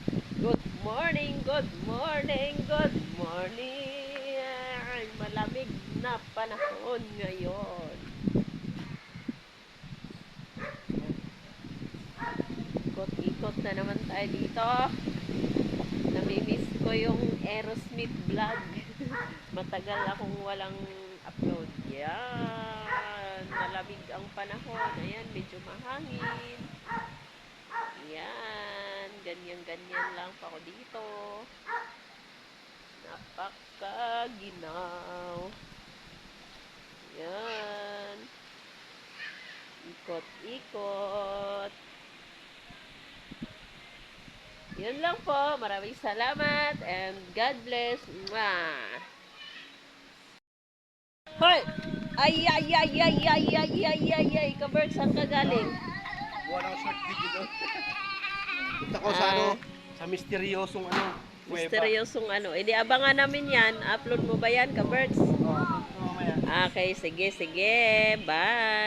Good morning, good morning, good morning. Malamig na panahon ngayon. Ikot-ikot na naman tayo dito. Namimiss ko yung Aerosmith vlog. Matagal akong walang upload. Yan. Malamig ang panahon. Ayan, medyo mahangin. Yan. Ganyan-ganyan lang pa ako dito. Napakaginaw. Yan. Ikot-ikot. Yun lang po. Maraming salamat and God bless. Mwah! Hoy! Ay, ay, ay, ay, ay, ay, ay, ay, ay. Kabert, saan ka galing? Buwan ng short video doon. Punta ko sa sa misteryosong kuweba. Misteryosong Hindi, abangan namin yan. Upload mo ba yan, Kaberts? Oo, mamaya. Okay, sige, sige. Bye!